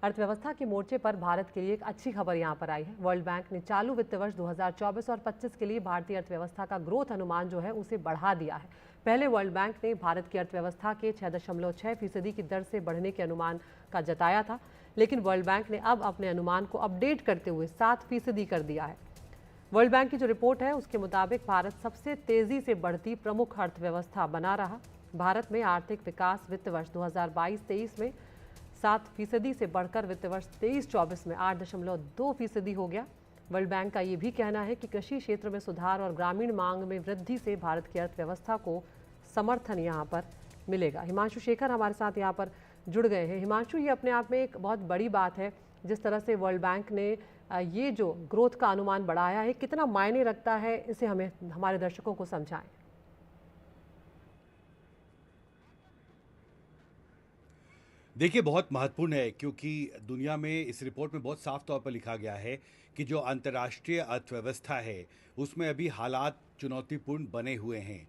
अर्थव्यवस्था के मोर्चे पर भारत के लिए एक अच्छी खबर यहां पर आई है। वर्ल्ड बैंक ने चालू वित्त वर्ष 2024 और 25 के लिए भारतीय अर्थव्यवस्था का ग्रोथ अनुमान जो है उसे बढ़ा दिया है। पहले वर्ल्ड बैंक ने भारत की अर्थव्यवस्था के 6.6% की दर से बढ़ने के अनुमान का जताया था, लेकिन वर्ल्ड बैंक ने अब अपने अनुमान को अपडेट करते हुए 7% कर दिया है। वर्ल्ड बैंक की जो रिपोर्ट है उसके मुताबिक भारत सबसे तेजी से बढ़ती प्रमुख अर्थव्यवस्था बना रहा। भारत में आर्थिक विकास वित्त वर्ष 2022-23 में 7% से बढ़कर वित्त वर्ष 23-24 में 8.2% हो गया। वर्ल्ड बैंक का ये भी कहना है कि कृषि क्षेत्र में सुधार और ग्रामीण मांग में वृद्धि से भारत की अर्थव्यवस्था को समर्थन यहाँ पर मिलेगा। हिमांशु शेखर हमारे साथ यहाँ पर जुड़ गए हैं। हिमांशु, ये अपने आप में एक बहुत बड़ी बात है जिस तरह से वर्ल्ड बैंक ने ये जो ग्रोथ का अनुमान बढ़ाया है, कितना मायने रखता है, इसे हमें हमारे दर्शकों को समझाएं। देखिए, बहुत महत्वपूर्ण है क्योंकि दुनिया में इस रिपोर्ट में बहुत साफ तौर पर लिखा गया है कि जो अंतर्राष्ट्रीय अर्थव्यवस्था है उसमें अभी हालात चुनौतीपूर्ण बने हुए हैं।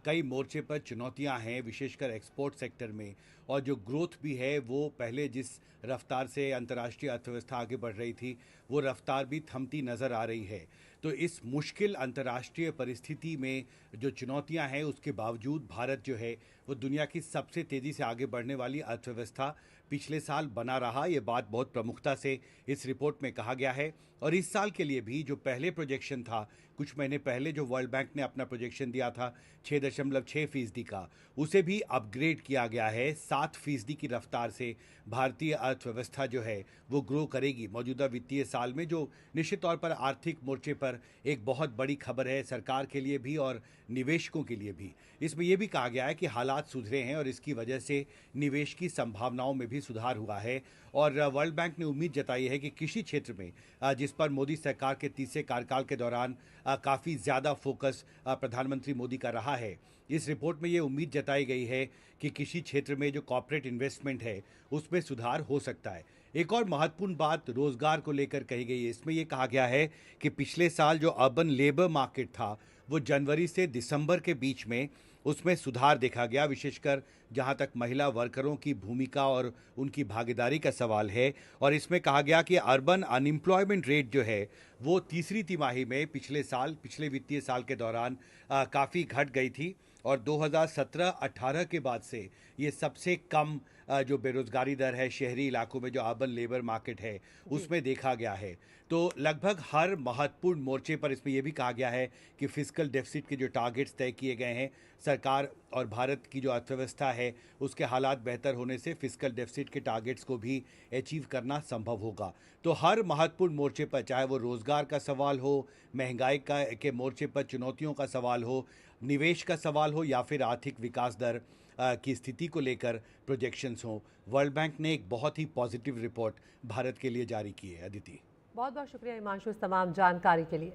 कई मोर्चे पर चुनौतियां हैं, विशेषकर एक्सपोर्ट सेक्टर में, और जो ग्रोथ भी है वो पहले जिस रफ्तार से अंतर्राष्ट्रीय अर्थव्यवस्था आगे बढ़ रही थी वो रफ्तार भी थमती नज़र आ रही है। तो इस मुश्किल अंतर्राष्ट्रीय परिस्थिति में जो चुनौतियां हैं उसके बावजूद भारत जो है वो दुनिया की सबसे तेज़ी से आगे बढ़ने वाली अर्थव्यवस्था पिछले साल बना रहा। ये बात बहुत प्रमुखता से इस रिपोर्ट में कहा गया है। और इस साल के लिए भी जो पहले प्रोजेक्शन था, कुछ महीने पहले जो वर्ल्ड बैंक ने अपना प्रोजेक्शन दिया था 6.6% का, उसे भी अपग्रेड किया गया है। 7% की रफ्तार से भारतीय अर्थव्यवस्था जो है वो ग्रो करेगी मौजूदा वित्तीय साल में, जो निश्चित तौर पर आर्थिक मोर्चे पर एक बहुत बड़ी खबर है सरकार के लिए भी और निवेशकों के लिए भी। इसमें यह भी कहा गया है कि हालात सुधरे हैं और इसकी वजह से निवेश की संभावनाओं में भी सुधार हुआ है। और वर्ल्ड बैंक ने उम्मीद जताई है कि कृषि क्षेत्र में, जिस पर मोदी सरकार के तीसरे कार्यकाल के दौरान काफ़ी ज़्यादा फोकस प्रधानमंत्री मोदी का रहा है, इस रिपोर्ट में ये उम्मीद जताई गई है कि कृषि क्षेत्र में जो कॉर्पोरेट इन्वेस्टमेंट है उसमें सुधार हो सकता है। एक और महत्वपूर्ण बात रोजगार को लेकर कही गई है। इसमें यह कहा गया है कि पिछले साल जो अर्बन लेबर मार्केट था वो जनवरी से दिसंबर के बीच में उसमें सुधार देखा गया, विशेषकर जहां तक महिला वर्करों की भूमिका और उनकी भागीदारी का सवाल है। और इसमें कहा गया कि अर्बन अनएम्प्लॉयमेंट रेट जो है वो तीसरी तिमाही में पिछले वित्तीय साल के दौरान काफ़ी घट गई थी और 2017-18 के बाद से ये सबसे कम जो बेरोजगारी दर है शहरी इलाकों में, जो अर्बन लेबर मार्केट है उसमें देखा गया है। तो लगभग हर महत्वपूर्ण मोर्चे पर इसमें यह भी कहा गया है कि फिस्कल डेफिसिट के जो टारगेट्स तय किए गए हैं, सरकार और भारत की जो अर्थव्यवस्था है उसके हालात बेहतर होने से फिस्कल डेफिसिट के टारगेट्स को भी अचीव करना संभव होगा। तो हर महत्वपूर्ण मोर्चे पर, चाहे वो रोजगार का सवाल हो, महंगाई के मोर्चे पर चुनौतियों का सवाल हो, निवेश का सवाल हो या फिर आर्थिक विकास दर की स्थिति को लेकर प्रोजेक्शंस हों, वर्ल्ड बैंक ने एक बहुत ही पॉजिटिव रिपोर्ट भारत के लिए जारी की है। अदिति, बहुत बहुत शुक्रिया हिमांशु इस तमाम जानकारी के लिए।